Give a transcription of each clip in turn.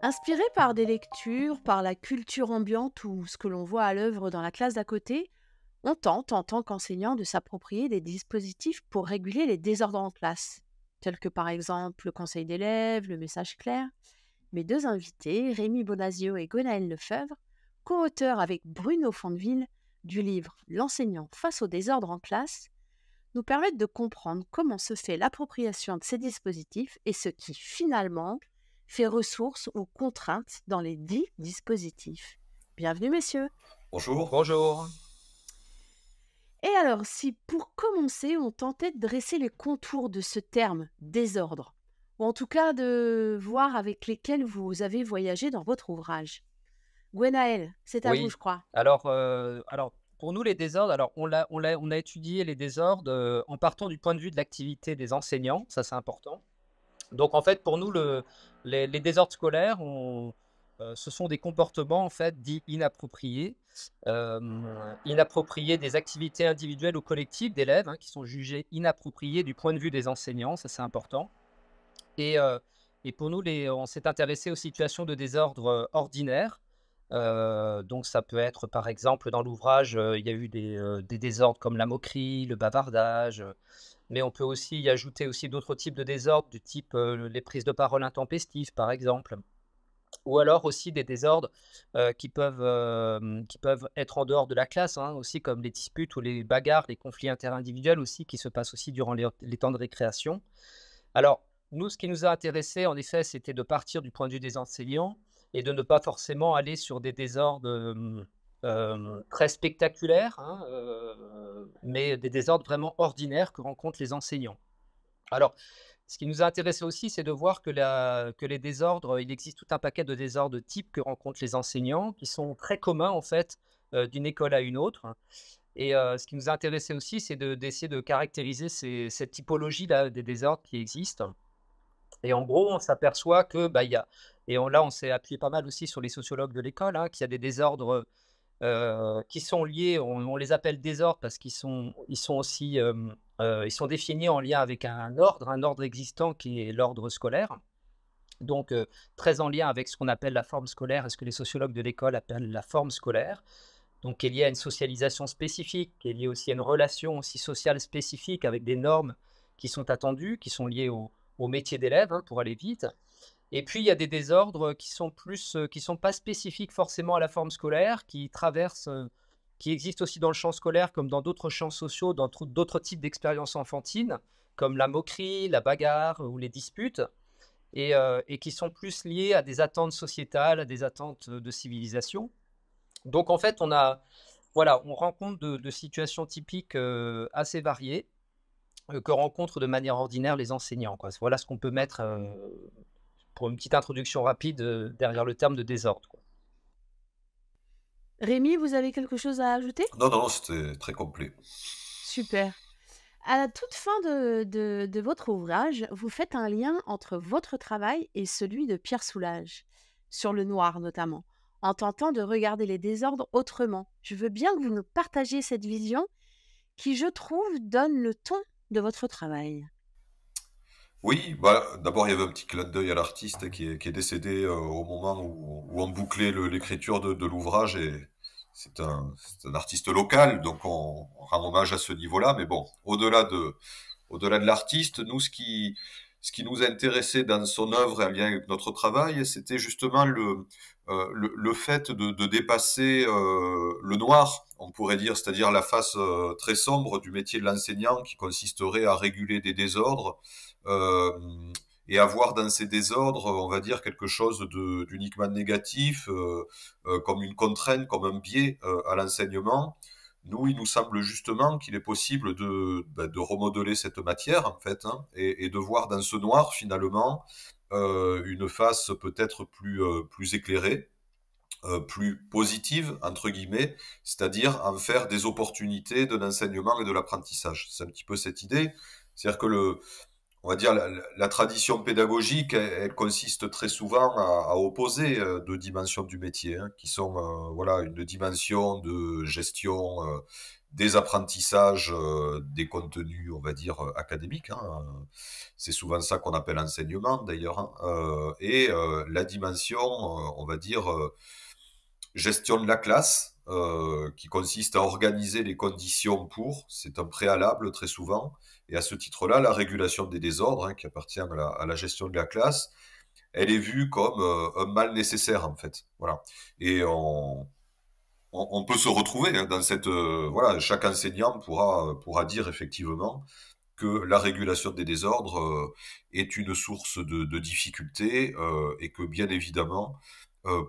Inspiré par des lectures, par la culture ambiante ou ce que l'on voit à l'œuvre dans la classe d'à côté, on tente, en tant qu'enseignant, de s'approprier des dispositifs pour réguler les désordres en classe, tels que par exemple le conseil d'élèves, le message clair. Mes deux invités, Rémi Bonasio et Gwenaëlle Lefebvre, co-auteurs avec Bruno Fondeville du livre L'enseignant face au désordre en classe, nous permettent de comprendre comment se fait l'appropriation de ces dispositifs et ce qui, finalement, fait ressource ou contrainte dans les dits dispositifs. Bienvenue, messieurs. Bonjour. Bonjour. Et alors, si pour commencer, on tentait de dresser les contours de ce terme désordre, ou en tout cas de voir avec lesquels vous avez voyagé dans votre ouvrage. Gwenaëlle, c'est à vous, Oui, je crois. alors pour nous les désordres, alors on a étudié les désordres, en partant du point de vue de l'activité des enseignants, ça c'est important. Donc en fait pour nous les désordres scolaires ce sont des comportements en fait dits inappropriés, inappropriés des activités individuelles ou collectives d'élèves, hein, qui sont jugés inappropriés du point de vue des enseignants, ça c'est important. Et heu et pour nous, on s'est intéressé aux situations de désordre, ordinaires. Donc ça peut être, par exemple, dans l'ouvrage, il y a eu des désordres comme la moquerie, le bavardage, mais on peut aussi y ajouter aussi d'autres types de désordres du type, les prises de parole intempestives, par exemple. Ou alors aussi des désordres, qui peuvent être en dehors de la classe, hein, aussi comme les disputes ou les bagarres, les conflits interindividuels aussi qui se passent aussi durant les temps de récréation. Alors, nous, ce qui nous a intéressés, en effet, c'était de partir du point de vue des enseignants et de ne pas forcément aller sur des désordres, très spectaculaires, hein, mais des désordres vraiment ordinaires que rencontrent les enseignants. Alors, ce qui nous a intéressé aussi, c'est de voir que les désordres, il existe tout un paquet de désordres de type que rencontrent les enseignants, qui sont très communs, en fait, d'une école à une autre. Et ce qui nous a intéressé aussi, c'est d'essayer de caractériser cette typologie-là des désordres qui existent. Et en gros, on s'aperçoit que, bah, il y a et on s'est appuyé pas mal aussi sur les sociologues de l'école, hein, qu'il y a des désordres, qui sont liés, on les appelle désordres parce qu'ils sont aussi, ils sont définis en lien avec un ordre existant qui est l'ordre scolaire. Donc, très en lien avec ce qu'on appelle la forme scolaire et ce que les sociologues de l'école appellent la forme scolaire. Donc, qui est liée à une socialisation spécifique, qui est liée aussi à une relation aussi sociale spécifique avec des normes qui sont attendues, qui sont liées au métier d'élève, hein, pour aller vite. Et puis, il y a des désordres qui sont plus, qui sont pas spécifiques forcément à la forme scolaire, qui traversent, qui existent aussi dans le champ scolaire comme dans d'autres champs sociaux, dans d'autres types d'expériences enfantines, comme la moquerie, la bagarre ou les disputes, et qui sont plus liés à des attentes sociétales, à des attentes de civilisation. Donc en fait, on rencontre de situations typiques, assez variées, que rencontrent de manière ordinaire les enseignants, quoi. Voilà ce qu'on peut mettre, pour une petite introduction rapide, derrière le terme de désordre, quoi. Rémi, vous avez quelque chose à ajouter? Non, non, c'était très complet. Super. À la toute fin de votre ouvrage, vous faites un lien entre votre travail et celui de Pierre Soulages, sur le noir notamment, en tentant de regarder les désordres autrement. Je veux bien que vous nous partagiez cette vision qui, je trouve, donne le ton de votre travail. Oui, bah, d'abord, il y avait un petit clin d'œil à l'artiste qui est décédé au moment où on bouclait l'écriture de l'ouvrage. Et c'est un artiste local, donc on rend hommage à ce niveau-là. Mais bon, au-delà de l'artiste, nous, ce qui nous intéressait dans son œuvre et en lien avec notre travail, c'était justement le fait de dépasser le noir, on pourrait dire, c'est-à-dire la face très sombre du métier de l'enseignant qui consisterait à réguler des désordres euh, et avoir dans ces désordres, on va dire, quelque chose d'uniquement négatif, comme une contrainte, comme un biais à l'enseignement. Nous, il nous semble justement qu'il est possible de remodeler cette matière, en fait, hein, et de voir dans ce noir, finalement, une face peut-être plus éclairée, plus positive, entre guillemets, c'est-à-dire en faire des opportunités de l'enseignement et de l'apprentissage. C'est un petit peu cette idée. C'est-à-dire que on va dire, la tradition pédagogique, elle consiste très souvent à opposer deux dimensions du métier, hein, qui sont voilà, une dimension de gestion des apprentissages, des contenus, on va dire, académiques. Hein. C'est souvent ça qu'on appelle enseignement, d'ailleurs. Hein. Et la dimension, on va dire, gestion de la classe, qui consiste à organiser les conditions pour, c'est un préalable très souvent, et à ce titre-là, la régulation des désordres, hein, qui appartient à la gestion de la classe, elle est vue comme un mal nécessaire, en fait. Voilà. Et on peut se retrouver hein, dans cette... voilà, chaque enseignant pourra dire effectivement que la régulation des désordres est une source de difficulté et que bien évidemment,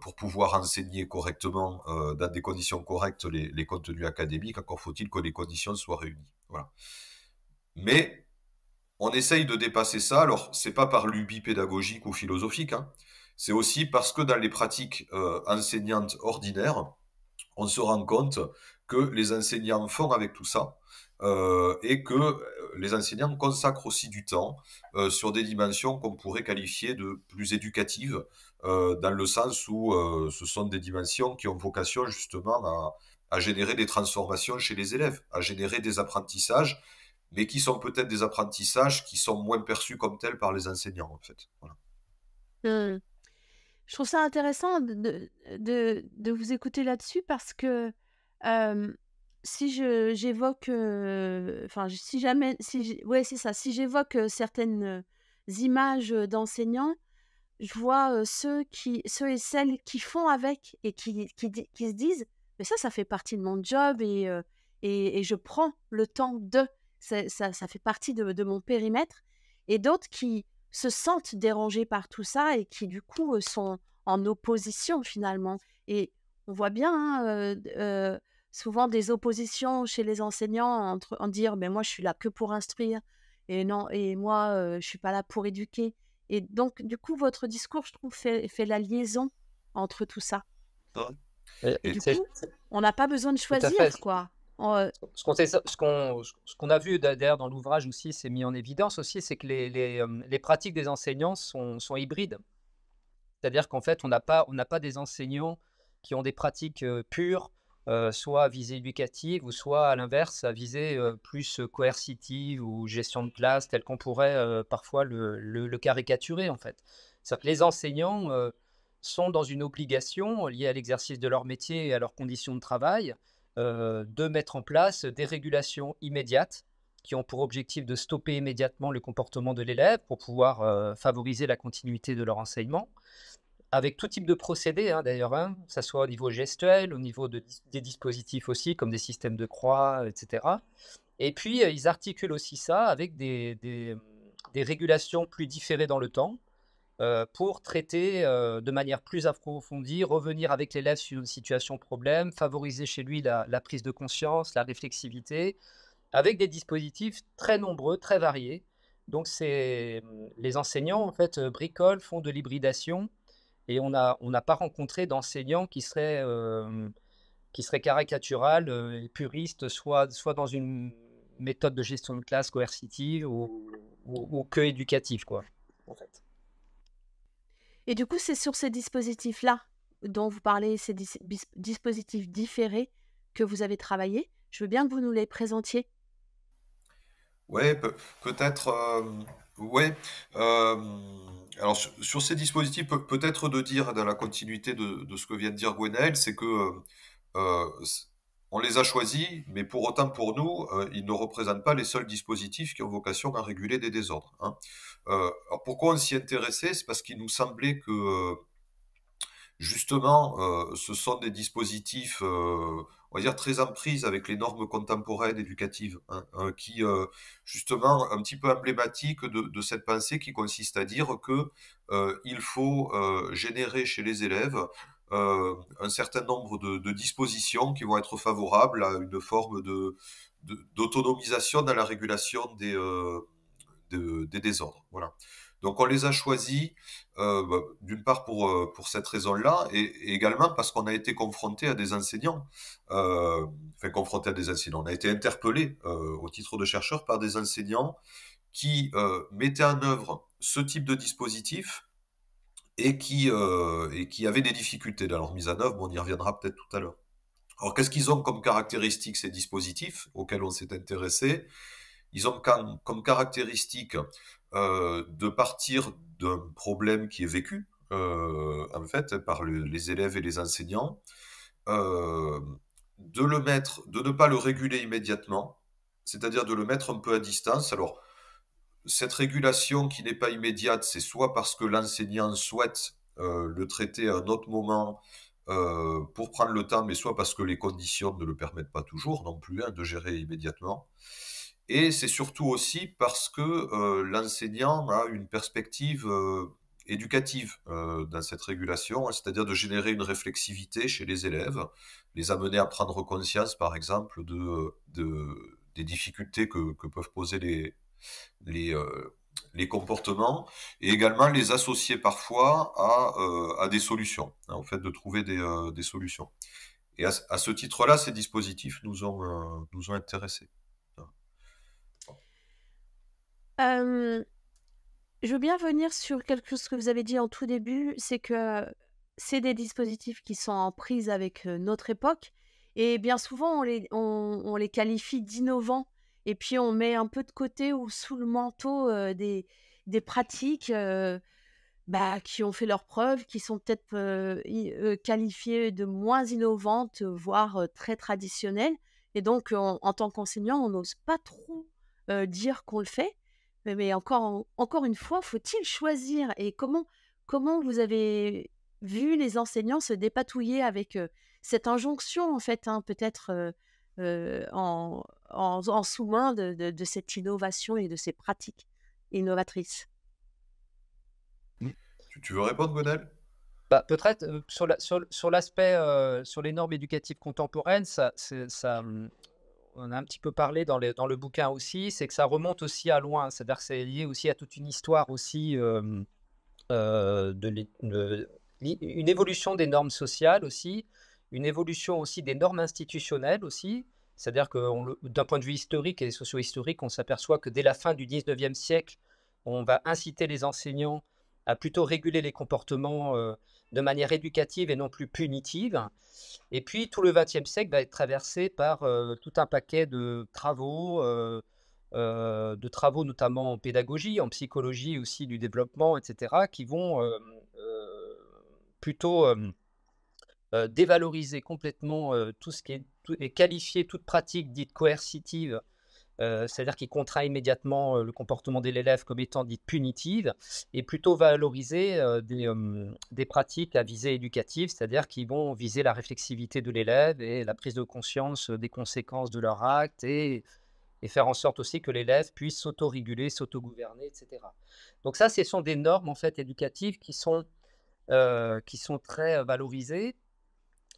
pour pouvoir enseigner correctement, dans des conditions correctes, les contenus académiques, encore faut-il que les conditions soient réunies. Voilà. Mais on essaye de dépasser ça. Alors, c'est pas par lubie pédagogique ou philosophique, hein. C'est aussi parce que dans les pratiques enseignantes ordinaires, on se rend compte que les enseignants font avec tout ça et que les enseignants consacrent aussi du temps sur des dimensions qu'on pourrait qualifier de plus éducatives, dans le sens où ce sont des dimensions qui ont vocation justement à générer des transformations chez les élèves, à générer des apprentissages, mais qui sont peut-être des apprentissages qui sont moins perçus comme tels par les enseignants, en fait. Voilà. Hmm. Je trouve ça intéressant de vous écouter là-dessus parce que si j'évoque, enfin, si jamais, ouais, c'est ça, si j'évoque certaines images d'enseignants, je vois ceux et celles qui font avec et qui se disent, mais ça fait partie de mon job et je prends le temps de, ça fait partie de mon périmètre, et d'autres qui se sentent dérangés par tout ça et qui du coup sont en opposition finalement. Et on voit bien souvent des oppositions chez les enseignants en dire, mais moi je suis là que pour instruire et non, et moi je suis pas là pour éduquer. Et donc, du coup, votre discours, je trouve, fait la liaison entre tout ça. Et Et du C'est coup, on n'a pas besoin de tout à fait. choisir, quoi. On, Ce qu'on a vu d'ailleurs dans l'ouvrage aussi, c'est mis en évidence aussi, c'est que les pratiques des enseignants sont hybrides. C'est-à-dire qu'en fait, on n'a pas des enseignants qui ont des pratiques pures, soit à visée éducative, ou soit à l'inverse, à visée plus coercitive ou gestion de classe, tel qu'on pourrait parfois le caricaturer en fait. C'est-à-dire que les enseignants sont dans une obligation liée à l'exercice de leur métier et à leurs conditions de travail, de mettre en place des régulations immédiates qui ont pour objectif de stopper immédiatement le comportement de l'élève pour pouvoir favoriser la continuité de leur enseignement avec tout type de procédés, hein, d'ailleurs, hein, que ça soit au niveau gestuel, au niveau des dispositifs aussi, comme des systèmes de croix, etc. Et puis, ils articulent aussi ça avec des régulations plus différées dans le temps pour traiter de manière plus approfondie, revenir avec l'élève sur une situation problème, favoriser chez lui la prise de conscience, la réflexivité, avec des dispositifs très nombreux, très variés. Donc, les enseignants, en fait, bricolent, font de l'hybridation et on n'a pas rencontré d'enseignants qui seraient caricatural et puristes, soit dans une méthode de gestion de classe coercitive ou que éducative, quoi, en fait. et du coup, c'est sur ces dispositifs-là dont vous parlez, ces dispositifs différés que vous avez travaillé. Je veux bien que vous nous les présentiez. Ouais, peut-être. Ouais. euh, alors sur ces dispositifs, peut-être de dire dans la continuité de ce que vient de dire Gwenaël, c'est que on les a choisis, mais pour autant pour nous, ils ne représentent pas les seuls dispositifs qui ont vocation à réguler des désordres. Hein. Alors pourquoi on s'y intéressait? C'est parce qu'il nous semblait que justement, ce sont des dispositifs, on va dire, très en prise avec les normes contemporaines éducatives, hein, qui, justement, un petit peu emblématiques de cette pensée qui consiste à dire que il faut générer chez les élèves un certain nombre de dispositions qui vont être favorables à une forme d'autonomisation dans la régulation des désordres. Voilà. Donc on les a choisis d'une part pour cette raison-là et également parce qu'on a été confronté à des enseignants, enfin confronté à des enseignants, on a été interpellé au titre de chercheur par des enseignants qui mettait en œuvre ce type de dispositif et qui avaient des difficultés dans leur mise en œuvre, mais on y reviendra peut-être tout à l'heure. Alors, qu'est-ce qu'ils ont comme caractéristiques, ces dispositifs auxquels on s'est intéressé? Ils ont comme caractéristique de partir d'un problème qui est vécu, en fait, par les élèves et les enseignants, euh, de ne pas le réguler immédiatement, c'est-à-dire de le mettre un peu à distance. Alors, cette régulation qui n'est pas immédiate, c'est soit parce que l'enseignant souhaite le traiter à un autre moment pour prendre le temps, mais soit parce que les conditions ne le permettent pas toujours non plus, hein, de gérer immédiatement. Et c'est surtout aussi parce que l'enseignant a une perspective éducative dans cette régulation, hein, c'est-à-dire de générer une réflexivité chez les élèves, les amener à prendre conscience, par exemple, des difficultés que peuvent poser les, euh, les comportements, et également les associer parfois à des solutions, hein, au fait de trouver des solutions. Et à ce titre-là, ces dispositifs nous ont intéressés. Euh, je veux bien venir sur quelque chose que vous avez dit en tout début, c'est que c'est des dispositifs qui sont en prise avec notre époque, et bien souvent on les qualifie d'innovants, et puis on met un peu de côté ou sous le manteau des pratiques qui ont fait leurs preuves, qui sont peut-être qualifiées de moins innovantes, voire très traditionnelles. Et donc, en tant qu'enseignant, on n'ose pas trop dire qu'on le fait. Mais encore une fois, faut-il choisir? Et comment vous avez vu les enseignants se dépatouiller avec cette injonction, en fait, hein, peut-être en sous-main de cette innovation et de ces pratiques innovatrices? Tu veux répondre, Gonel? Bah, peut-être sur l'aspect, sur les normes éducatives contemporaines, on a un petit peu parlé dans le bouquin aussi, c'est que ça remonte aussi à loin. C'est-à-dire que c'est lié aussi à toute une histoire aussi une évolution des normes sociales aussi, une évolution aussi des normes institutionnelles aussi. C'est-à-dire que d'un point de vue historique et socio-historique, on s'aperçoit que dès la fin du 19e siècle, on va inciter les enseignants à plutôt réguler les comportements de manière éducative et non plus punitive. Et puis, tout le XXe siècle va être traversé par tout un paquet de travaux notamment en pédagogie, en psychologie aussi du développement, etc., qui vont plutôt dévaloriser complètement tout ce qui est et qualifier toute pratique dite coercitive, c'est-à-dire qui contraint immédiatement le comportement de l'élève comme étant dite punitive, et plutôt valoriser des pratiques à visée éducative, c'est-à-dire qui vont viser la réflexivité de l'élève et la prise de conscience des conséquences de leur acte, et faire en sorte aussi que l'élève puisse s'autoréguler, s'autogouverner, etc. Donc ça, ce sont des normes en fait éducatives qui sont très valorisées.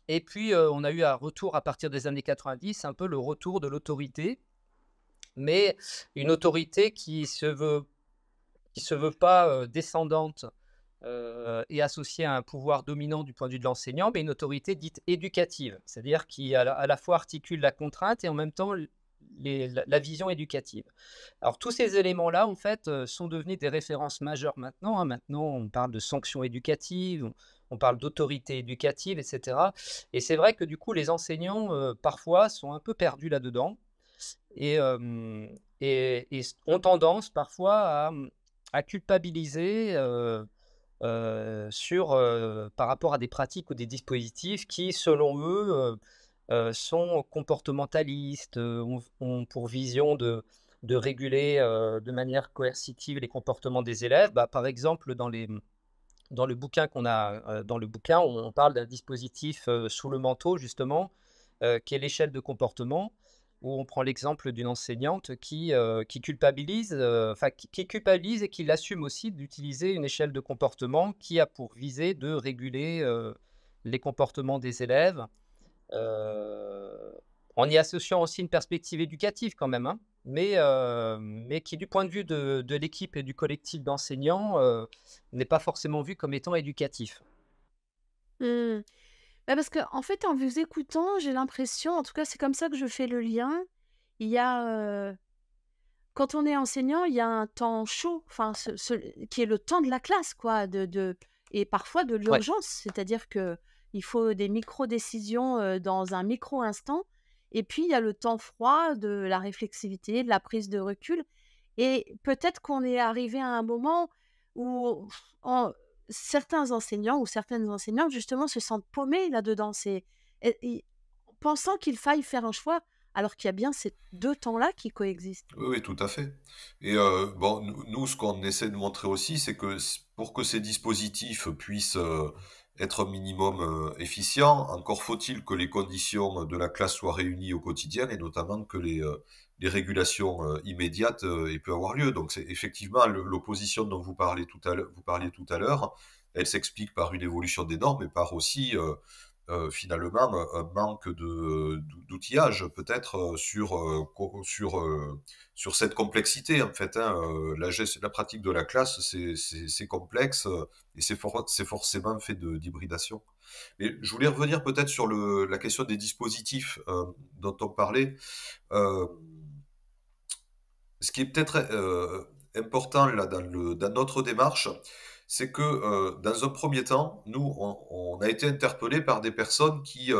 Et puis, on a eu un retour à partir des années 90, un peu le retour de l'autorité, mais une autorité qui se veut pas descendante et associée à un pouvoir dominant du point de vue de l'enseignant, mais une autorité dite éducative, c'est-à-dire qui à la fois articule la contrainte et en même temps la vision éducative. Alors tous ces éléments-là, en fait, sont devenus des références majeures maintenant, hein. Maintenant, on parle de sanctions éducatives, on parle d'autorité éducative, etc. Et c'est vrai que du coup, les enseignants, parfois, sont un peu perdus là-dedans et, ont tendance parfois à culpabiliser par rapport à des pratiques ou des dispositifs qui, selon eux, sont comportementalistes, ont pour vision de réguler de manière coercitive les comportements des élèves. Bah, par exemple, dans le bouquin dans le bouquin, on parle d'un dispositif sous le manteau, justement, qui est l'échelle de comportement, où on prend l'exemple d'une enseignante qui culpabilise, qui culpabilise et qui l'assume aussi d'utiliser une échelle de comportement qui a pour visée de réguler les comportements des élèves, en y associant aussi une perspective éducative quand même, hein, mais qui, du point de vue de l'équipe et du collectif d'enseignants, n'est pas forcément vu comme étant éducatif. Mmh. Parce que en fait, en vous écoutant, j'ai l'impression, en tout cas, c'est comme ça que je fais le lien. Il y a quand on est enseignant, il y a un temps chaud, enfin, qui est le temps de la classe, quoi, et parfois de Ouais. l'urgence. C'est-à-dire que il faut des micro-décisions dans un micro-instant. Et puis, il y a le temps froid de la réflexivité, de la prise de recul. Et peut-être qu'on est arrivé à un moment où certains enseignants ou certaines enseignantes, justement, se sentent paumés là-dedans. Pensant qu'il faille faire un choix, alors qu'il y a bien ces deux temps-là qui coexistent. Oui, oui, tout à fait. Et bon, nous, ce qu'on essaie de montrer aussi, c'est que pour que ces dispositifs puissent être un minimum efficients, encore faut-il que les conditions de la classe soient réunies au quotidien et notamment que les régulations immédiates aient pu avoir lieu. Donc, c'est effectivement l'opposition dont vous parliez tout à l'heure, elle s'explique par une évolution des normes et par aussi finalement un manque d'outillage peut-être sur cette complexité en fait. Hein, la pratique de la classe, c'est complexe et c'est forcément fait d'hybridation. Mais je voulais revenir peut-être sur la question des dispositifs dont on parlait. Euh, Ce qui est peut-être important là dans notre démarche, c'est que dans un premier temps, nous, on a été interpellés par des personnes qui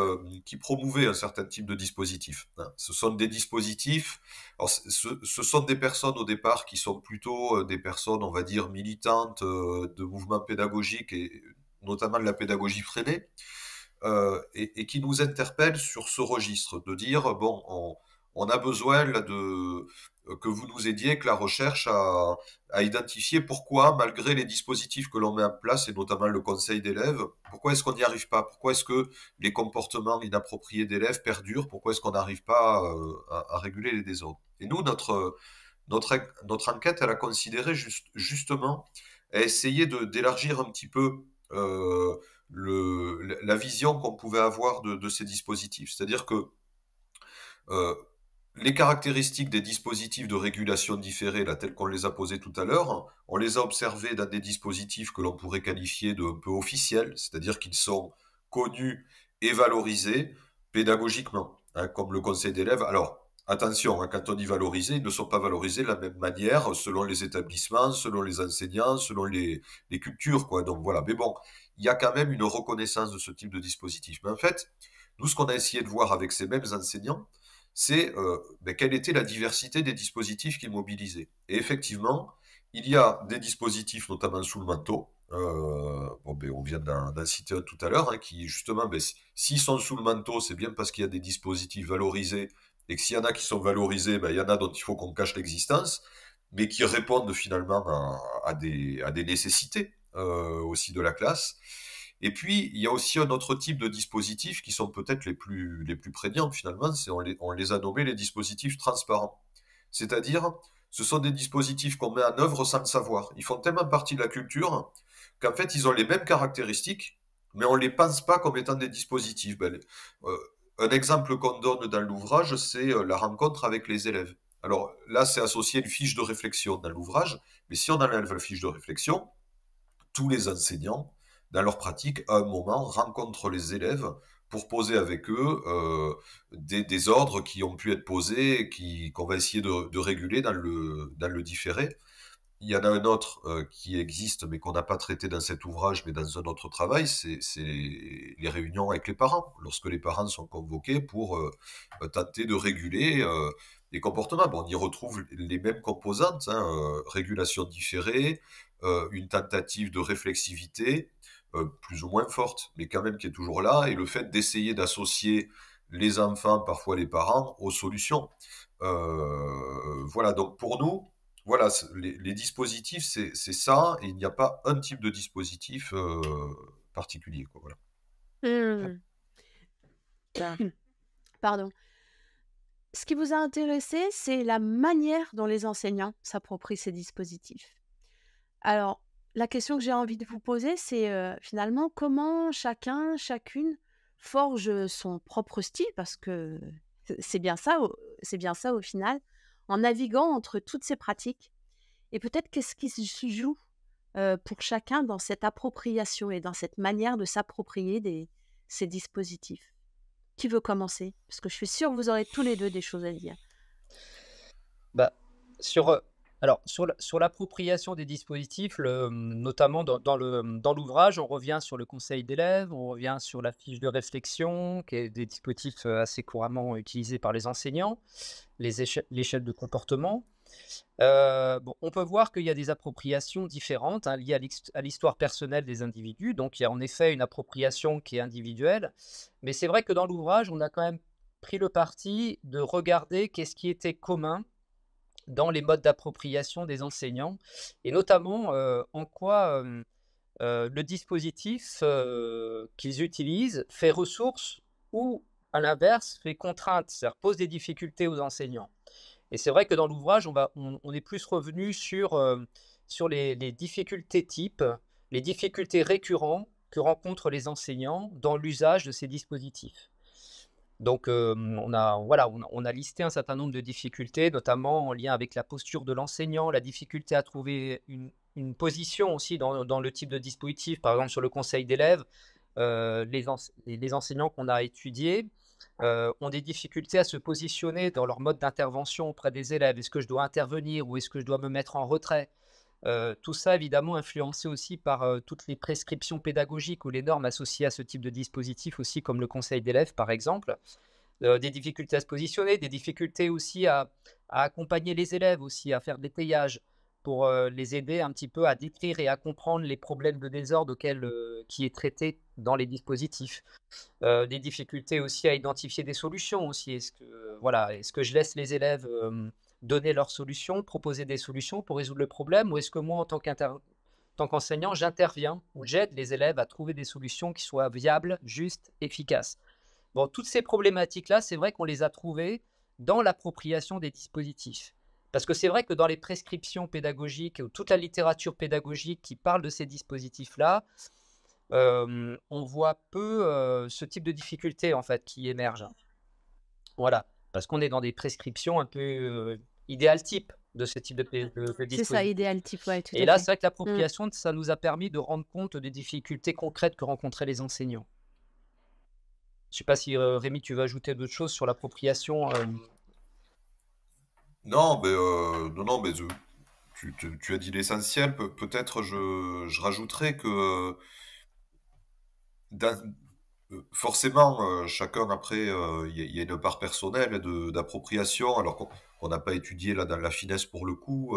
promouvaient un certain type de dispositif. Hein. Ce sont des dispositifs, alors ce sont des personnes au départ qui sont plutôt des personnes, on va dire, militantes de mouvements pédagogiques et notamment de la pédagogie freinée, et qui nous interpellent sur ce registre, de dire, bon, on a besoin là que vous nous aidiez, que la recherche à identifier pourquoi, malgré les dispositifs que l'on met en place, et notamment le conseil d'élèves, pourquoi est-ce qu'on n'y arrive pas? Pourquoi est-ce que les comportements inappropriés d'élèves perdurent? Pourquoi est-ce qu'on n'arrive pas à réguler les désordres? Et nous, notre enquête, elle a considéré justement, à essayer d'élargir un petit peu la vision qu'on pouvait avoir de ces dispositifs. C'est-à-dire que euh, les caractéristiques des dispositifs de régulation différés, là, tels qu'on les a posés tout à l'heure, on les a observés dans des dispositifs que l'on pourrait qualifier de un peu officiels, c'est-à-dire qu'ils sont connus et valorisés pédagogiquement, hein, comme le conseil d'élèves. Alors, attention, hein, quand on dit valorisés, ils ne sont pas valorisés de la même manière selon les établissements, selon les enseignants, selon les cultures, quoi. Donc voilà. Mais bon, il y a quand même une reconnaissance de ce type de dispositif. Mais en fait, nous, ce qu'on a essayé de voir avec ces mêmes enseignants, c'est quelle était la diversité des dispositifs qu'ils mobilisaient. Et effectivement, il y a des dispositifs, notamment sous le manteau. On vient d'en citer un tout à l'heure, hein, qui justement, s'ils sont sous le manteau, c'est bien parce qu'il y a des dispositifs valorisés, et que s'il y en a qui sont valorisés, il y en a dont il faut qu'on cache l'existence, mais qui répondent finalement à des nécessités aussi de la classe. Et puis, il y a aussi un autre type de dispositifs qui sont peut-être les plus prégnants finalement, on les a nommés les dispositifs transparents. C'est-à-dire, ce sont des dispositifs qu'on met en œuvre sans le savoir. Ils font tellement partie de la culture qu'en fait, ils ont les mêmes caractéristiques, mais on ne les pense pas comme étant des dispositifs. Euh, un exemple qu'on donne dans l'ouvrage, c'est la rencontre avec les élèves. Alors là, c'est associé à une fiche de réflexion dans l'ouvrage, mais si on enlève la fiche de réflexion, tous les enseignants, dans leur pratique, à un moment, rencontrent les élèves pour poser avec eux des ordres qui ont pu être posés et qu'on va essayer de réguler dans le différé. Il y en a un autre qui existe, mais qu'on n'a pas traité dans cet ouvrage, mais dans un autre travail, c'est les réunions avec les parents, lorsque les parents sont convoqués pour tenter de réguler les comportements. Bon, on y retrouve les mêmes composantes, hein, régulation différée, une tentative de réflexivité, plus ou moins forte, mais quand même qui est toujours là, et le fait d'essayer d'associer les enfants, parfois les parents, aux solutions. Voilà, donc pour nous, voilà, les dispositifs, c'est ça, et il n'y a pas un type de dispositif particulier, quoi, voilà. Hmm. Pardon. Ce qui vous a intéressé, c'est la manière dont les enseignants s'approprient ces dispositifs. Alors, la question que j'ai envie de vous poser, c'est finalement comment chacun, chacune forge son propre style, parce que c'est bien ça, c'est bien ça au final, en naviguant entre toutes ces pratiques. Et peut-être qu'est-ce qui se joue pour chacun dans cette appropriation et dans cette manière de s'approprier ces dispositifs. Qui veut commencer? Parce que je suis sûre que vous aurez tous les deux des choses à dire. Bah, Sur, alors sur l'appropriation des dispositifs, notamment dans l'ouvrage, on revient sur le conseil d'élèves, on revient sur la fiche de réflexion, qui est des dispositifs, assez couramment utilisés par les enseignants, l'échelle de comportement. Bon, on peut voir qu'il y a des appropriations différentes, hein, liées à l'histoire personnelle des individus. Donc il y a en effet une appropriation qui est individuelle, mais c'est vrai que dans l'ouvrage, on a quand même pris le parti de regarder qu'est-ce qui était commun dans les modes d'appropriation des enseignants et notamment, en quoi, le dispositif, qu'ils utilisent fait ressource ou à l'inverse fait contrainte, c'est-à-dire pose des difficultés aux enseignants. Et c'est vrai que dans l'ouvrage, on est plus revenu sur les difficultés types, les difficultés récurrentes que rencontrent les enseignants dans l'usage de ces dispositifs. Donc, on a listé un certain nombre de difficultés, notamment en lien avec la posture de l'enseignant, la difficulté à trouver une position aussi dans le type de dispositif. Par exemple, sur le conseil d'élèves, les enseignants qu'on a étudiés ont des difficultés à se positionner dans leur mode d'intervention auprès des élèves. Est-ce que je dois intervenir ou est-ce que je dois me mettre en retrait? Tout ça évidemment influencé aussi par, toutes les prescriptions pédagogiques ou les normes associées à ce type de dispositif aussi, comme le conseil d'élèves par exemple. Des difficultés à se positionner, des difficultés aussi à accompagner les élèves aussi, à faire de l'étayage pour, les aider un petit peu à décrire et à comprendre les problèmes de désordre qui est traité dans les dispositifs. Des difficultés aussi à identifier des solutions aussi. Est-ce que je laisse les élèves, donner leurs solutions, proposer des solutions pour résoudre le problème? Ou est-ce que moi, en tant qu'enseignant, j'interviens ou j'aide les élèves à trouver des solutions qui soient viables, justes, efficaces? Bon, toutes ces problématiques-là, c'est vrai qu'on les a trouvées dans l'appropriation des dispositifs. Parce que c'est vrai que dans les prescriptions pédagogiques ou toute la littérature pédagogique qui parle de ces dispositifs-là, on voit peu, ce type de difficultés en fait qui émergent. Voilà, parce qu'on est dans des prescriptions un peu, idéal type de ce type de C'est ça, dispositif. idéal type, ouais, tout Et à là, fait. c'est vrai que Mmh. l'appropriation, ça nous a permis de rendre compte des difficultés concrètes que rencontraient les enseignants. Je sais pas si, Rémi, tu veux ajouter d'autres choses sur l'appropriation, Non, mais non, non, mais tu as dit l'essentiel. Peut-être je rajouterais que dans- forcément, chacun après, il y a une part personnelle d'appropriation, alors qu'on n'a pas étudié là dans la finesse pour le coup,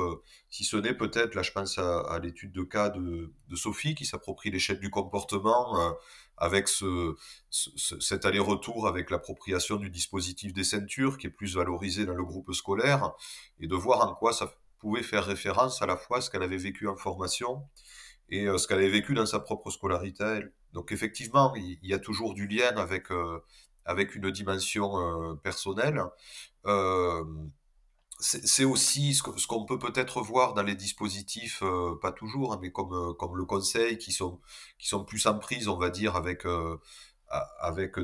si ce n'est peut-être, là je pense à l'étude de cas de Sophie qui s'approprie l'échelle du comportement, avec cet aller-retour avec l'appropriation du dispositif des ceintures qui est plus valorisé dans le groupe scolaire, et de voir en quoi ça pouvait faire référence à la fois à ce qu'elle avait vécu en formation et ce qu'elle avait vécu dans sa propre scolarité à elle. Donc effectivement, il y a toujours du lien avec une dimension personnelle. Euh, c'est aussi ce qu'on peut peut-être voir dans les dispositifs, pas toujours, hein, mais comme le conseil, qui sont plus en prise, on va dire, avec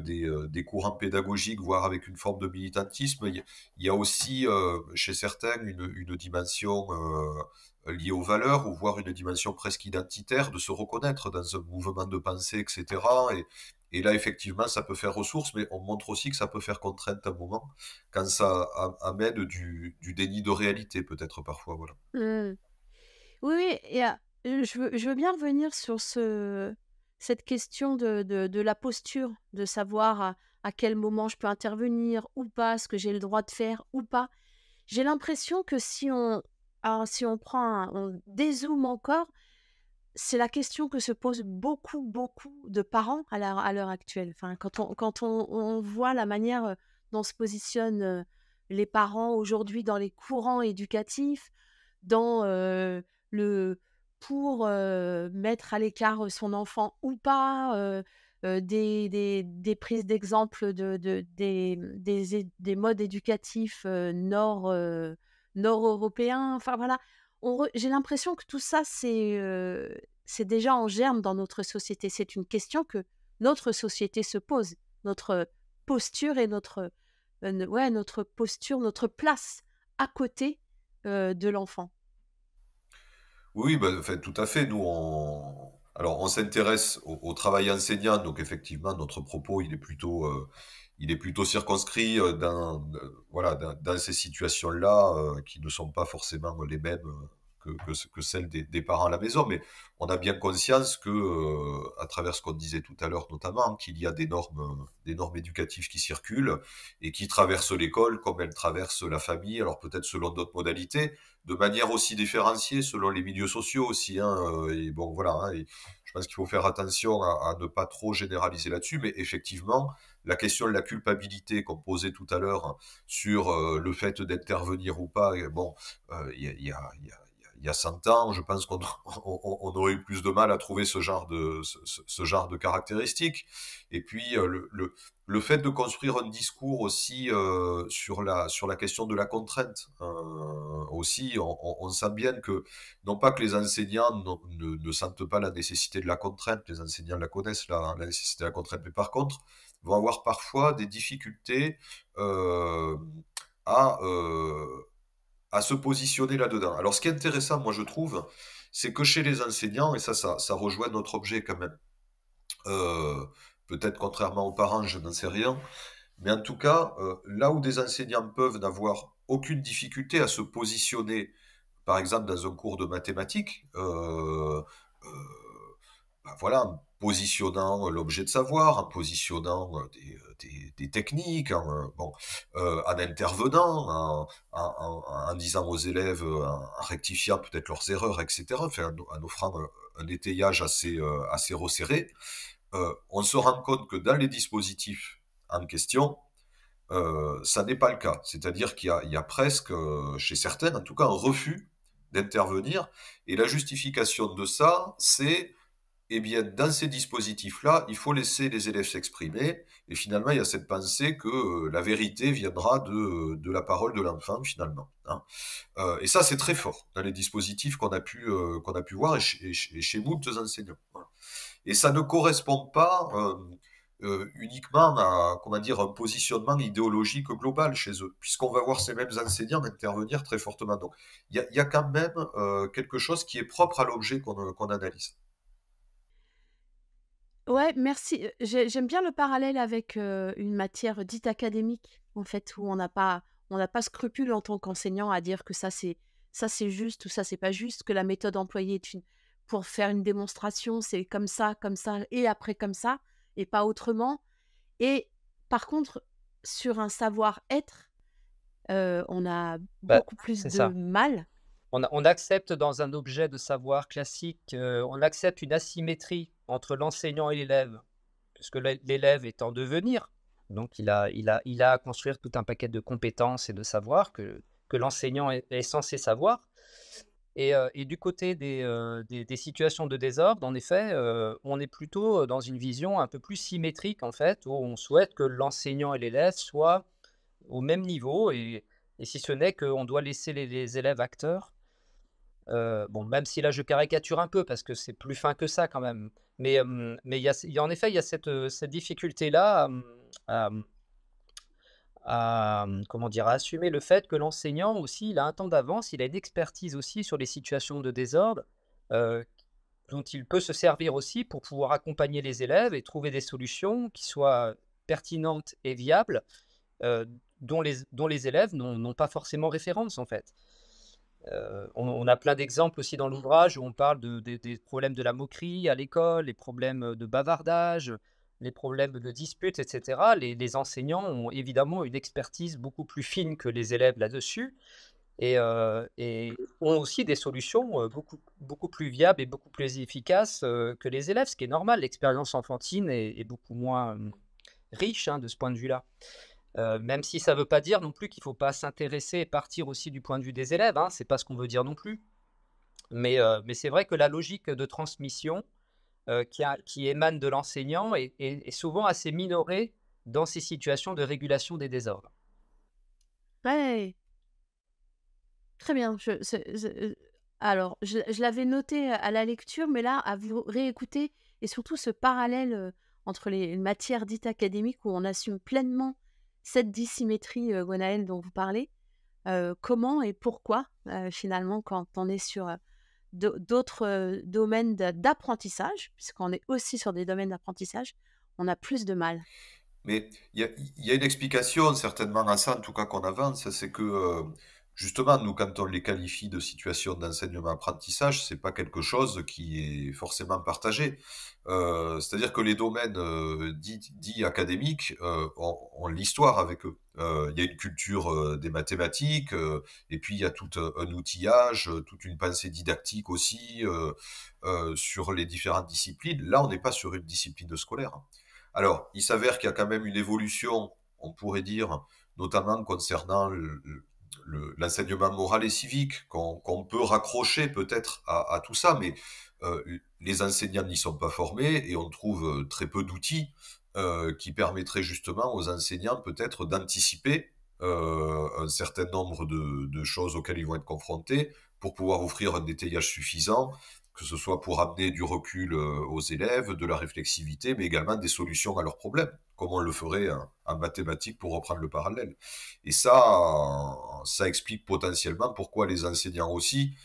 des courants pédagogiques, voire avec une forme de militantisme. Il y a aussi chez certains une dimension liée aux valeurs, ou voire une dimension presque identitaire, de se reconnaître dans un mouvement de pensée, etc. Et là, effectivement, ça peut faire ressource, mais on montre aussi que ça peut faire contrainte à un moment, quand ça amène du déni de réalité, peut-être parfois. Voilà. Mmh. Oui, oui, et je veux bien revenir sur cette question de la posture, de savoir à quel moment je peux intervenir ou pas, ce que j'ai le droit de faire ou pas. J'ai l'impression que si on on dézoome encore, c'est la question que se posent beaucoup, beaucoup de parents à l'heure actuelle. Enfin, quand on voit la manière dont se positionnent les parents aujourd'hui dans les courants éducatifs, dans le pour mettre à l'écart son enfant ou pas, des prises d'exemple des modes éducatifs nord-européens. Enfin voilà, j'ai l'impression que tout ça, c'est déjà en germe dans notre société. C'est une question que notre société se pose, notre posture et ouais, notre posture, notre place à côté de l'enfant. Oui, bah, enfin, tout à fait. Nous, Alors, on s'intéresse au travail enseignant, donc effectivement, notre propos, il est plutôt circonscrit voilà, dans ces situations-là, qui ne sont pas forcément les mêmes que celles des parents à la maison, mais on a bien conscience que, à travers ce qu'on disait tout à l'heure notamment, qu'il y a des normes éducatives qui circulent et qui traversent l'école comme elles traversent la famille, alors peut-être selon d'autres modalités, de manière aussi différenciée selon les milieux sociaux aussi, hein, et bon voilà, hein, et je pense qu'il faut faire attention à ne pas trop généraliser là-dessus, mais effectivement, la question de la culpabilité qu'on posait tout à l'heure sur le fait d'intervenir ou pas, bon, il y a 100 ans, je pense on aurait eu plus de mal à trouver ce genre de caractéristiques. Et puis, le fait de construire un discours aussi sur la question de la contrainte, aussi, on sent bien que, non pas que les enseignants ne sentent pas la nécessité de la contrainte, les enseignants la connaissent, la nécessité de la contrainte, mais par contre, vont avoir parfois des difficultés euh, à, euh, à se positionner là-dedans. Alors, ce qui est intéressant, moi, je trouve, c'est que chez les enseignants, et ça rejoint notre objet quand même, euh, peut-être contrairement aux parents, je n'en sais rien, mais en tout cas, là où des enseignants peuvent n'avoir aucune difficulté à se positionner, par exemple dans un cours de mathématiques, euh, ben voilà, en positionnant l'objet de savoir, en positionnant des techniques, en intervenant, en disant aux élèves, en rectifiant peut-être leurs erreurs, etc., enfin, en offrant un étayage assez resserré, on se rend compte que dans les dispositifs en question, ça n'est pas le cas. C'est-à-dire il y a presque, chez certaines, en tout cas, un refus d'intervenir. Et la justification de ça, c'est, eh bien, dans ces dispositifs-là, il faut laisser les élèves s'exprimer. Et finalement, il y a cette pensée que la vérité viendra de la parole de l'enfant, finalement, hein. Et ça, c'est très fort dans les dispositifs qu'on a pu voir et chez moult enseignants. Voilà. Et ça ne correspond pas uniquement à, comment dire, un positionnement idéologique global chez eux, puisqu'on va voir ces mêmes enseignants intervenir très fortement. Donc, il y a quand même quelque chose qui est propre à l'objet qu'on analyse. Ouais, merci. J'aime bien le parallèle avec une matière dite académique, en fait, où on n'a pas scrupule en tant qu'enseignant à dire que ça c'est juste ou ça c'est pas juste, que la méthode employée pour faire une démonstration, c'est comme ça et après comme ça, et pas autrement. Et par contre, sur un savoir-être, on a Bah, beaucoup plus c'est de ça. mal. On accepte dans un objet de savoir classique, on accepte une asymétrie entre l'enseignant et l'élève, puisque l'élève est en devenir, donc il a à construire tout un paquet de compétences et de savoirs que l'enseignant est censé savoir. Et du côté des situations de désordre, en effet, on est plutôt dans une vision un peu plus symétrique, en fait, où on souhaite que l'enseignant et l'élève soient au même niveau, et si ce n'est qu'on doit laisser les élèves acteurs. Bon, même si là je caricature un peu parce que c'est plus fin que ça quand même. Mais il y a en effet, il y a cette difficulté-là, comment dire? À assumer le fait que l'enseignant aussi, il a un temps d'avance, il a une expertise aussi sur les situations de désordre, heu, dont il peut se servir aussi pour pouvoir accompagner les élèves et trouver des solutions qui soient pertinentes et viables, dont les élèves n'ont pas forcément référence, en fait. On a plein d'exemples aussi dans l'ouvrage où on parle des problèmes de la moquerie à l'école, les problèmes de bavardage, les problèmes de disputes, et cetera. Les enseignants ont évidemment une expertise beaucoup plus fine que les élèves là-dessus, et ont aussi des solutions, beaucoup plus viables et beaucoup plus efficaces, que les élèves, ce qui est normal. L'expérience enfantine est beaucoup moins, riche, hein, de ce point de vue-là. Même si ça ne veut pas dire non plus qu'il ne faut pas s'intéresser et partir aussi du point de vue des élèves, hein, c'est pas ce qu'on veut dire non plus. Mais c'est vrai que la logique de transmission, qui émane de l'enseignant est souvent assez minorée dans ces situations de régulation des désordres. Ouais, très bien. Alors, je l'avais noté à la lecture, mais là, à vous réécouter, et surtout ce parallèle entre les matières dites académiques où on assume pleinement cette dissymétrie, Gwenaëlle, dont vous parlez, comment et pourquoi, finalement, quand on est sur d'autres domaines d'apprentissage, puisqu'on est aussi sur des domaines d'apprentissage, on a plus de mal. Mais il y a une explication certainement à ça, en tout cas qu'on avance, c'est que justement, nous, quand on les qualifie de situation d'enseignement-apprentissage, c'est pas quelque chose qui est forcément partagé. C'est-à-dire que les domaines dits académiques ont l'histoire avec eux. Il y a une culture des mathématiques, et puis il y a tout un outillage, toute une pensée didactique aussi sur les différentes disciplines. Là, on n'est pas sur une discipline scolaire. Alors, il s'avère qu'il y a quand même une évolution, on pourrait dire, notamment concernant l'enseignement moral et civique, qu'on peut raccrocher peut-être à tout ça, mais les enseignants n'y sont pas formés et on trouve très peu d'outils qui permettraient justement aux enseignants peut-être d'anticiper un certain nombre de choses auxquelles ils vont être confrontés pour pouvoir offrir un étayage suffisant, que ce soit pour amener du recul aux élèves, de la réflexivité, mais également des solutions à leurs problèmes, comme on le ferait en mathématiques pour reprendre le parallèle. Et ça explique potentiellement pourquoi les enseignants aussi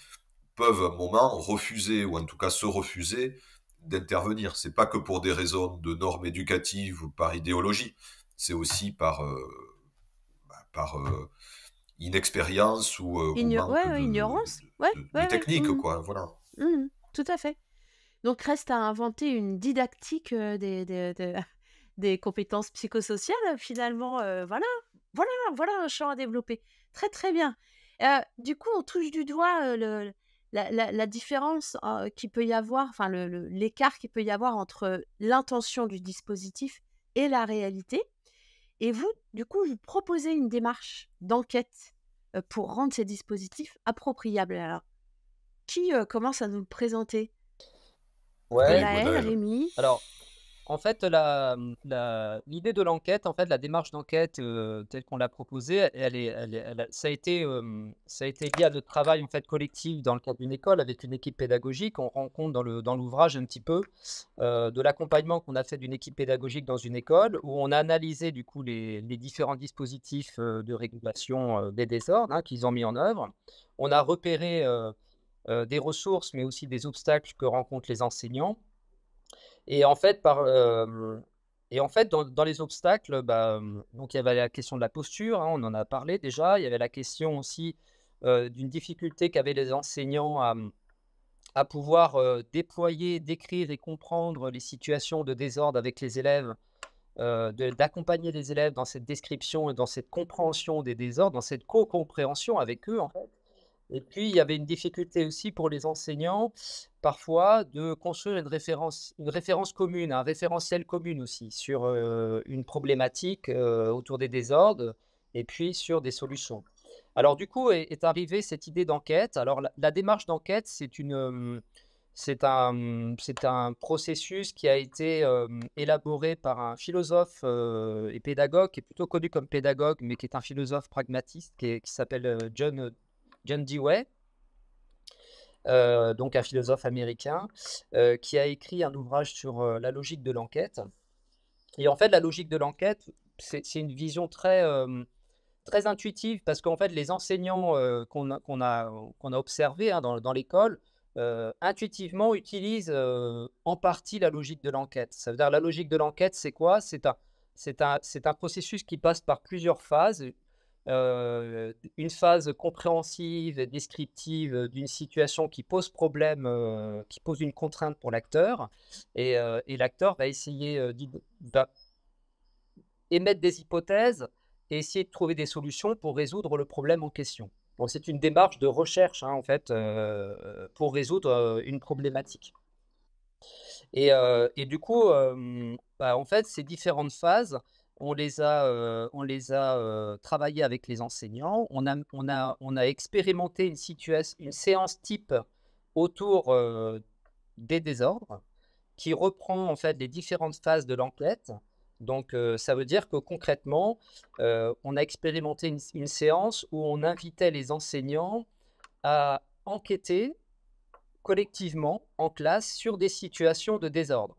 peuvent à un moment refuser, ou en tout cas se refuser, d'intervenir. C'est pas que pour des raisons de normes éducatives ou par idéologie, c'est aussi par inexpérience ou manque Ouais, ignorance. Ouais, de ouais, ouais. technique, quoi. Voilà. Tout à fait. Donc reste à inventer une didactique des compétences psychosociales, finalement. Voilà un champ à développer. Très, très bien. Du coup, on touche du doigt la différence qu'il peut y avoir, enfin l'écart qu'il peut y avoir entre l'intention du dispositif et la réalité. Et vous, du coup, vous proposez une démarche d'enquête pour rendre ces dispositifs appropriables. Alors, qui commence à nous le présenter? Ouais, Allez, Gaël, Gwenaël. Rémi? alors en fait, l'idée de l'enquête, en fait, la démarche d'enquête, telle qu'on l'a proposée, ça a été lié à notre travail, en fait, collectif dans le cadre d'une école avec une équipe pédagogique. On rencontre dans l'ouvrage un petit peu, de l'accompagnement qu'on a fait d'une équipe pédagogique dans une école où on a analysé, du coup, les différents dispositifs, de régulation, des désordres, hein, qu'ils ont mis en œuvre. On a repéré, des ressources, mais aussi des obstacles que rencontrent les enseignants. Et en fait, dans les obstacles, donc il y avait la question de la posture, hein, on en a parlé déjà. Il y avait la question aussi d'une difficulté qu'avaient les enseignants à pouvoir déployer, décrire et comprendre les situations de désordre avec les élèves, d'accompagner les élèves dans cette description et dans cette compréhension des désordres, dans cette co-compréhension avec eux, en fait. Et puis, il y avait une difficulté aussi pour les enseignants, parfois, de construire une référence commune, un référentiel commun aussi sur une problématique autour des désordres et puis sur des solutions. Alors, du coup, est arrivée cette idée d'enquête. Alors, la démarche d'enquête, c'est un processus qui a été élaboré par un philosophe et pédagogue, qui est plutôt connu comme pédagogue, mais qui est un philosophe pragmatiste, qui s'appelle John Dewey, donc un philosophe américain, qui a écrit un ouvrage sur la logique de l'enquête. Et en fait, la logique de l'enquête, c'est une vision très intuitive parce qu'en fait, les enseignants qu'on a observés, hein, dans l'école, intuitivement utilisent en partie la logique de l'enquête. Ça veut dire la logique de l'enquête, c'est quoi? C'est un processus qui passe par plusieurs phases. Une phase compréhensive et descriptive d'une situation qui pose problème, qui pose une contrainte pour l'acteur. Et l'acteur va essayer d'émettre des hypothèses et essayer de trouver des solutions pour résoudre le problème en question. Donc c'est une démarche de recherche, hein, en fait, pour résoudre une problématique. Et du coup, en fait, ces différentes phases, on les a travaillées avec les enseignants. On a expérimenté une séance type autour des désordres qui reprend en fait les différentes phases de l'enquête. Donc, ça veut dire que concrètement, on a expérimenté une séance où on invitait les enseignants à enquêter collectivement en classe sur des situations de désordre.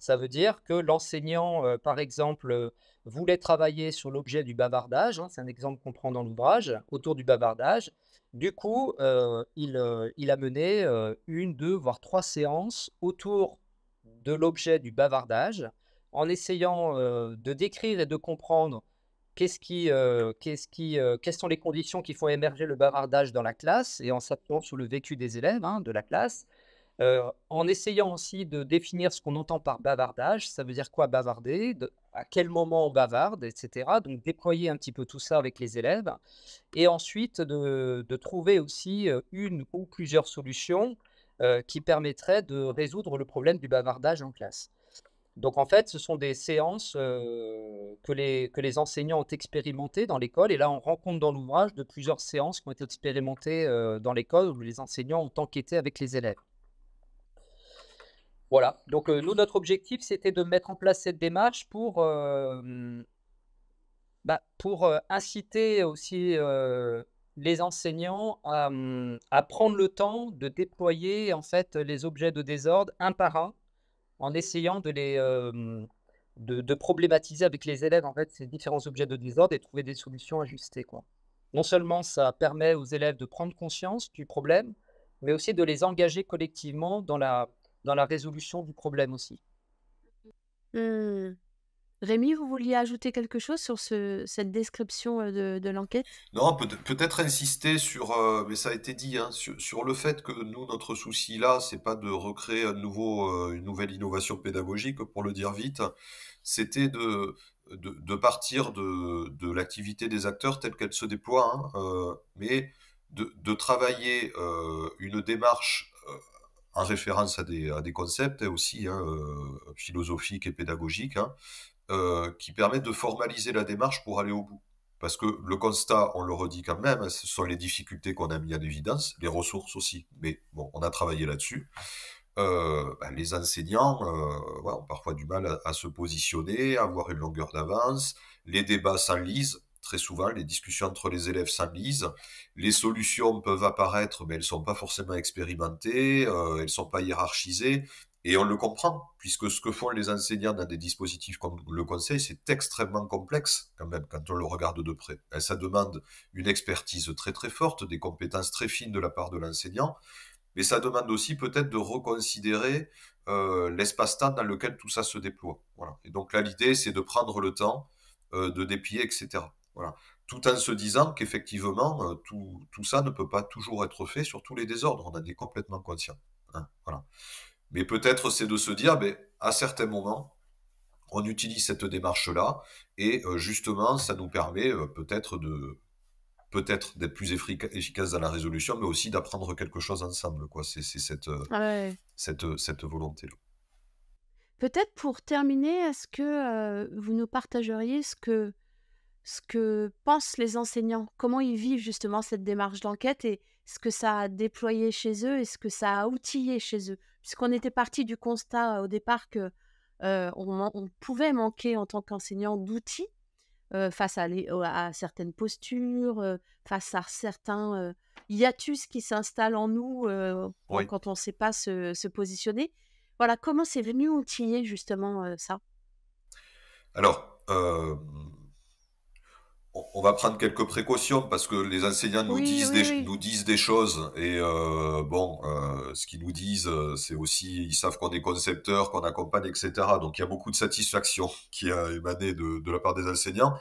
Ça veut dire que l'enseignant, par exemple, voulait travailler sur l'objet du bavardage, hein, c'est un exemple qu'on prend dans l'ouvrage, autour du bavardage. Du coup, il a mené, 1, 2, voire 3 séances autour de l'objet du bavardage, en essayant, de décrire et de comprendre quelles sont les conditions qui font émerger le bavardage dans la classe et en s'appuyant sur le vécu des élèves, hein, de la classe. En essayant aussi de définir ce qu'on entend par bavardage, ça veut dire quoi bavarder, à quel moment on bavarde, etc. Donc déployer un petit peu tout ça avec les élèves et ensuite de trouver aussi une ou plusieurs solutions qui permettraient de résoudre le problème du bavardage en classe. Donc en fait, ce sont des séances que les enseignants ont expérimentées dans l'école. Et là, on rencontre dans l'ouvrage de plusieurs séances qui ont été expérimentées dans l'école où les enseignants ont enquêté avec les élèves. Voilà, donc nous, notre objectif, c'était de mettre en place cette démarche pour inciter aussi les enseignants à prendre le temps de déployer en fait les objets de désordre un par un, en essayant de problématiser avec les élèves en fait ces différents objets de désordre et trouver des solutions ajustées, quoi. Non seulement ça permet aux élèves de prendre conscience du problème, mais aussi de les engager collectivement dans la résolution du problème aussi. Mmh. Rémi, vous vouliez ajouter quelque chose sur cette description de l'enquête? Non, peut-être insister sur, mais ça a été dit, hein, sur le fait que nous, notre souci là, c'est pas de recréer une nouvelle innovation pédagogique, pour le dire vite. C'était de partir de l'activité des acteurs telle qu'elle se déploie, hein, mais de travailler une démarche en référence à des concepts aussi, hein, philosophiques et pédagogiques, hein, qui permettent de formaliser la démarche pour aller au bout. Parce que le constat, on le redit quand même, hein, ce sont les difficultés qu'on a mis en évidence, les ressources aussi. Mais bon, on a travaillé là-dessus. Les enseignants ouais, ont parfois du mal à se positionner, à avoir une longueur d'avance. Les débats s'enlisent, très souvent, les discussions entre les élèves s'enlisent. Les solutions peuvent apparaître, mais elles ne sont pas forcément expérimentées, elles ne sont pas hiérarchisées. Et on le comprend, puisque ce que font les enseignants dans des dispositifs comme le conseil, c'est extrêmement complexe quand même, quand on le regarde de près. Et ça demande une expertise très très forte, des compétences très fines de la part de l'enseignant, mais ça demande aussi peut-être de reconsidérer l'espace-temps dans lequel tout ça se déploie. Voilà. Et donc là, l'idée, c'est de prendre le temps de déplier, etc. Voilà. Tout en se disant qu'effectivement, tout ça ne peut pas toujours être fait sur tous les désordres. On en est complètement conscient. Hein, voilà. Mais peut-être c'est de se dire, ben, à certains moments, on utilise cette démarche-là et justement, ça nous permet peut-être d'être plus efficace dans la résolution, mais aussi d'apprendre quelque chose ensemble, quoi. C'est Ouais. cette volonté-là. Peut-être pour terminer, est-ce que vous nous partageriez ce que pensent les enseignants? Comment ils vivent justement cette démarche d'enquête et ce que ça a déployé chez eux et ce que ça a outillé chez eux? Puisqu'on était parti du constat au départ que on pouvait manquer en tant qu'enseignant d'outils face à certaines postures, face à certains hiatus qui s'installent en nous Oui. quand on ne sait pas se positionner. Voilà, comment c'est venu outiller justement ça? Alors, on va prendre quelques précautions parce que les enseignants Oui, oui, oui. nous disent des choses et bon, ce qu'ils nous disent, c'est aussi, ils savent qu'on est concepteur, qu'on accompagne, etc. Donc il y a beaucoup de satisfaction qui a émané de la part des enseignants.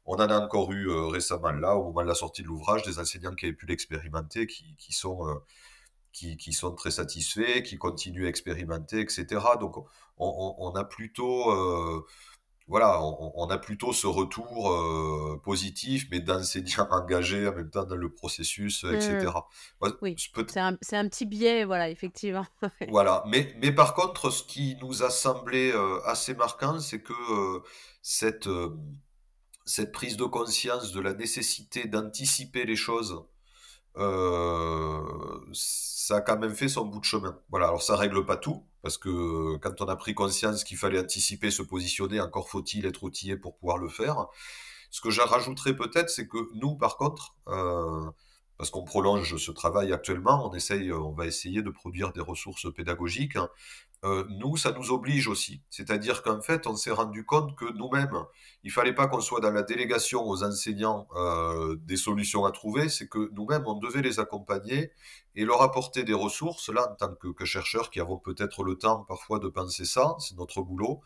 On en a encore eu récemment là, au moment de la sortie de l'ouvrage, des enseignants qui avaient pu l'expérimenter, qui sont très satisfaits, qui continuent à expérimenter, etc. Donc on a plutôt voilà, on a plutôt ce retour positif, mais d'enseignants engagés en même temps dans le processus, Mmh. etc. Moi, Oui, je peux- c'est un petit biais, voilà, effectivement. voilà. Mais par contre, ce qui nous a semblé assez marquant, c'est que cette, euh, cette prise de conscience de la nécessité d'anticiper les choses, ça a quand même fait son bout de chemin. Voilà, alors ça règle pas tout, parce que quand on a pris conscience qu'il fallait anticiper, se positionner, encore faut-il être outillé pour pouvoir le faire. Ce que je rajouterais peut-être, c'est que nous, par contre, parce qu'on prolonge ce travail actuellement, on va essayer de produire des ressources pédagogiques, hein. nous, ça nous oblige aussi. C'est-à-dire qu'en fait, on s'est rendu compte que nous-mêmes, il fallait pas qu'on soit dans la délégation aux enseignants des solutions à trouver, c'est que nous-mêmes, on devait les accompagner et leur apporter des ressources, là, en tant que chercheurs qui avons peut-être le temps parfois de penser ça, c'est notre boulot,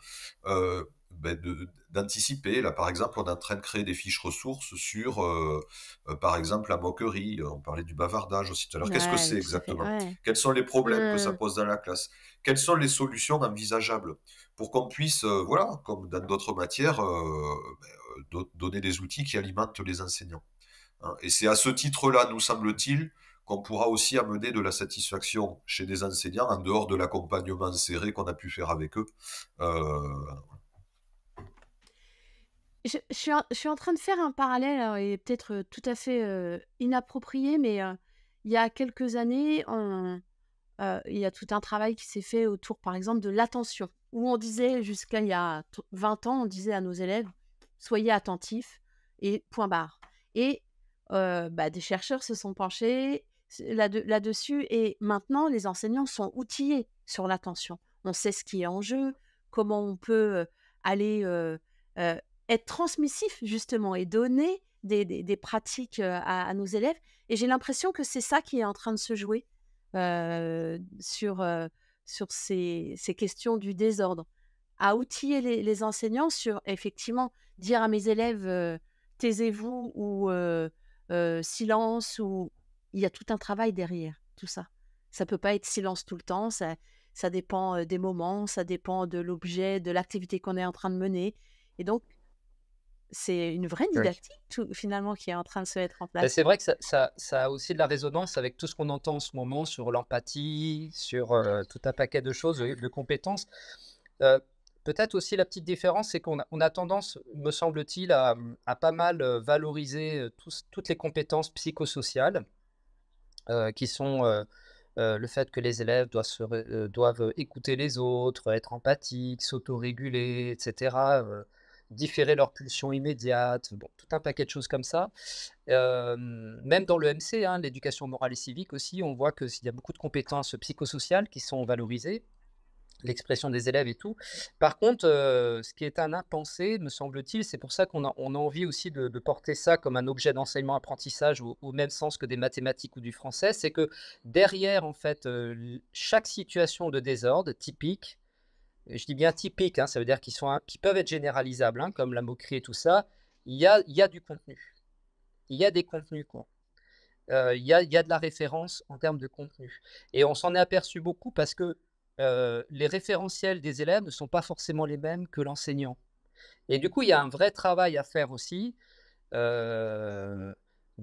d'anticiper. Là, par exemple, on est en train de créer des fiches ressources sur, par exemple, la moquerie. On parlait du bavardage aussi tout à l'heure. Qu'est-ce que Ouais, c'est tout à fait. exactement? Ouais. Quels sont les problèmes que ça Mmh. pose dans la classe? Quelles sont les solutions envisageables pour qu'on puisse, voilà, comme dans d'autres matières, donner des outils qui alimentent les enseignants, hein. Et c'est à ce titre-là, nous semble-t-il, qu'on pourra aussi amener de la satisfaction chez des enseignants en dehors de l'accompagnement serré qu'on a pu faire avec eux. Euh, Je suis en train de faire un parallèle, et peut-être tout à fait inapproprié, mais il y a quelques années, il y a tout un travail qui s'est fait autour, par exemple, de l'attention, où on disait, jusqu'à il y a 20 ans, on disait à nos élèves, soyez attentifs et point barre. Et des chercheurs se sont penchés là-dessus, et maintenant, les enseignants sont outillés sur l'attention. On sait ce qui est en jeu, comment on peut aller euh, être transmissif, justement, et donner des pratiques à nos élèves. Et j'ai l'impression que c'est ça qui est en train de se jouer sur ces questions du désordre, à outiller les enseignants sur, effectivement, dire à mes élèves taisez-vous ou silence, ou il y a tout un travail derrière tout ça. Ça peut pas être silence tout le temps, ça dépend des moments, ça dépend de l'objet, de l'activité qu'on est en train de mener. Et donc, c'est une vraie Oui. didactique, finalement, qui est en train de se mettre en Ben, place. c'est vrai que ça a aussi de la résonance avec tout ce qu'on entend en ce moment sur l'empathie, sur tout un paquet de choses, de compétences. Euh, Peut-être aussi la petite différence, c'est qu'on a tendance, me semble-t-il, à pas mal valoriser toutes les compétences psychosociales, qui sont le fait que les élèves doivent écouter les autres, être empathiques, s'autoréguler, etc., différer leurs pulsions immédiates, bon, tout un paquet de choses comme ça. Même dans le MC, hein, l'éducation morale et civique aussi, on voit qu'il y a beaucoup de compétences psychosociales qui sont valorisées, l'expression des élèves et tout. Par contre, ce qui est un impensé, me semble-t-il, c'est pour ça qu'on a envie aussi de porter ça comme un objet d'enseignement-apprentissage au même sens que des mathématiques ou du français, c'est que derrière, en fait, chaque situation de désordre typique, je dis bien typique, hein, ça veut dire qu'ils peuvent être généralisables, hein, comme la moquerie et tout ça, il y a du contenu. Il y a des contenus, quoi. Il y a de la référence en termes de contenu. Et on s'en est aperçu beaucoup parce que les référentiels des élèves ne sont pas forcément les mêmes que l'enseignant. Et du coup, il y a un vrai travail à faire aussi, euh,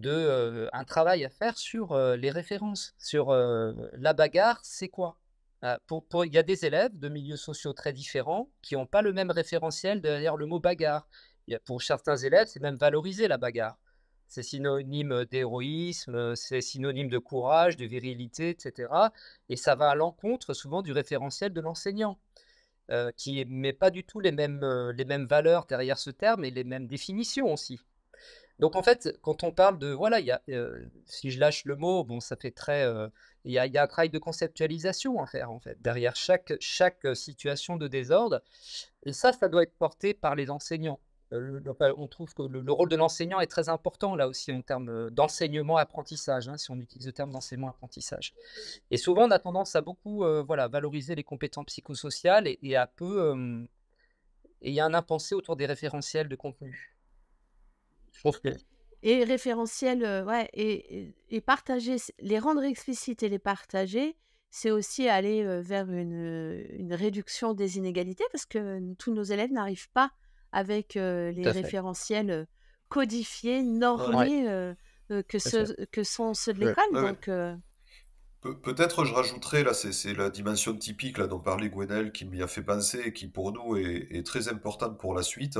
un travail à faire sur les références, sur la bagarre, c'est quoi? Il y a des élèves de milieux sociaux très différents qui n'ont pas le même référentiel derrière le mot bagarre. Pour certains élèves, c'est même valorisé la bagarre. C'est synonyme d'héroïsme, c'est synonyme de courage, de virilité, etc. Et ça va à l'encontre souvent du référentiel de l'enseignant, qui ne met pas du tout les mêmes valeurs derrière ce terme et les mêmes définitions aussi. Donc en fait, quand on parle de, voilà, si je lâche le mot, bon, ça fait très, il y a un travail de conceptualisation à faire en fait, derrière chaque situation de désordre. Et ça doit être porté par les enseignants. Enfin, on trouve que le rôle de l'enseignant est très important là aussi en termes d'enseignement-apprentissage, hein, si on utilise le terme d'enseignement-apprentissage. Et souvent, on a tendance à beaucoup voilà, valoriser les compétences psychosociales et à peu, et il y a un impensé autour des référentiels de contenu. Je trouve que Et référentiel, ouais, et partager, les rendre explicites et les partager, c'est aussi aller vers une réduction des inégalités, parce que tous nos élèves n'arrivent pas avec tout les à fait. référentiels codifiés, Ouais, normés, tout à fait. que sont ceux de Ouais. l'école. ouais, ouais. Donc, Peut-être je rajouterais, là, c'est la dimension typique là, dont parlait Gwenel qui m'y a fait penser et qui pour nous est très importante pour la suite.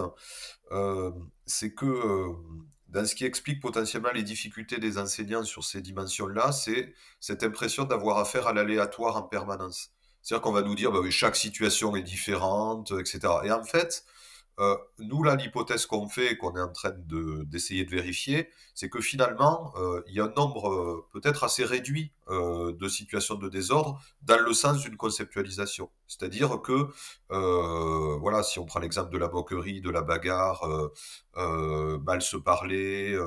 Euh, c'est que dans ce qui explique potentiellement les difficultés des enseignants sur ces dimensions-là, c'est cette impression d'avoir affaire à l'aléatoire en permanence. C'est-à-dire qu'on va nous dire, bah oui, chaque situation est différente, etc. Et en fait, Nous, là, l'hypothèse qu'on fait, qu'on est en train d'essayer de vérifier, c'est que finalement, il y a un nombre peut-être assez réduit de situations de désordre dans le sens d'une conceptualisation. C'est-à-dire que, voilà, si on prend l'exemple de la moquerie, de la bagarre, mal se parler,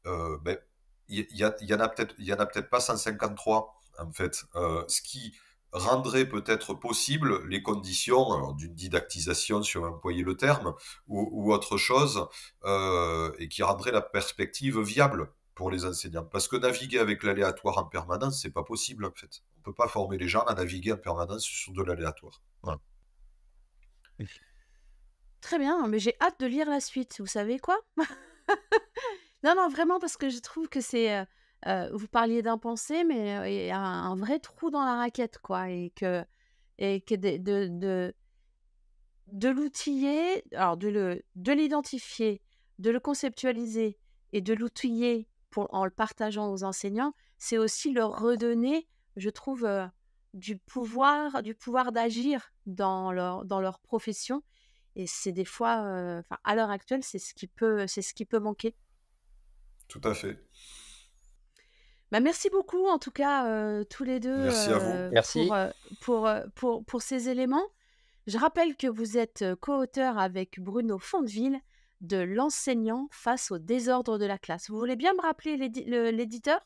ben, il y en a peut-être pas 153 en fait. Ce qui rendrait peut-être possible les conditions alors, d'une didactisation, si on veut employer le terme, ou autre chose, et qui rendrait la perspective viable pour les enseignants. Parce que naviguer avec l'aléatoire en permanence, c'est pas possible en fait. On peut pas former les gens à naviguer en permanence sur de l'aléatoire. Voilà. Très bien, mais j'ai hâte de lire la suite. Vous savez quoi? Non, non, vraiment, parce que je trouve que vous parliez d'impensé, mais il y a un vrai trou dans la raquette, quoi. Et que de l'outiller, alors de l'identifier, de le conceptualiser et de l'outiller en le partageant aux enseignants, c'est aussi leur redonner, je trouve, du pouvoir d'agir dans leur profession. Et c'est des fois, enfin, à l'heure actuelle, c'est ce qui peut manquer. Tout à fait. Bah, merci beaucoup, en tout cas, tous les deux, Merci à vous. Merci. pour ces éléments. Je rappelle que vous êtes co-auteur avec Bruno Fonteville de L'enseignant face au désordre de la classe. Vous voulez bien me rappeler l'éditeur?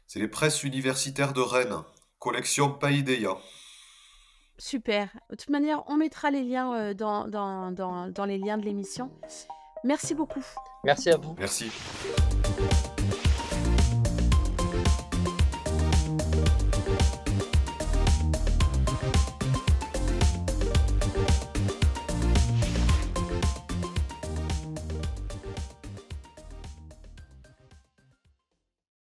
C'est les presses universitaires de Rennes, collection Paideia. Super. De toute manière, on mettra les liens dans les liens de l'émission. Merci beaucoup. Merci à vous. Merci.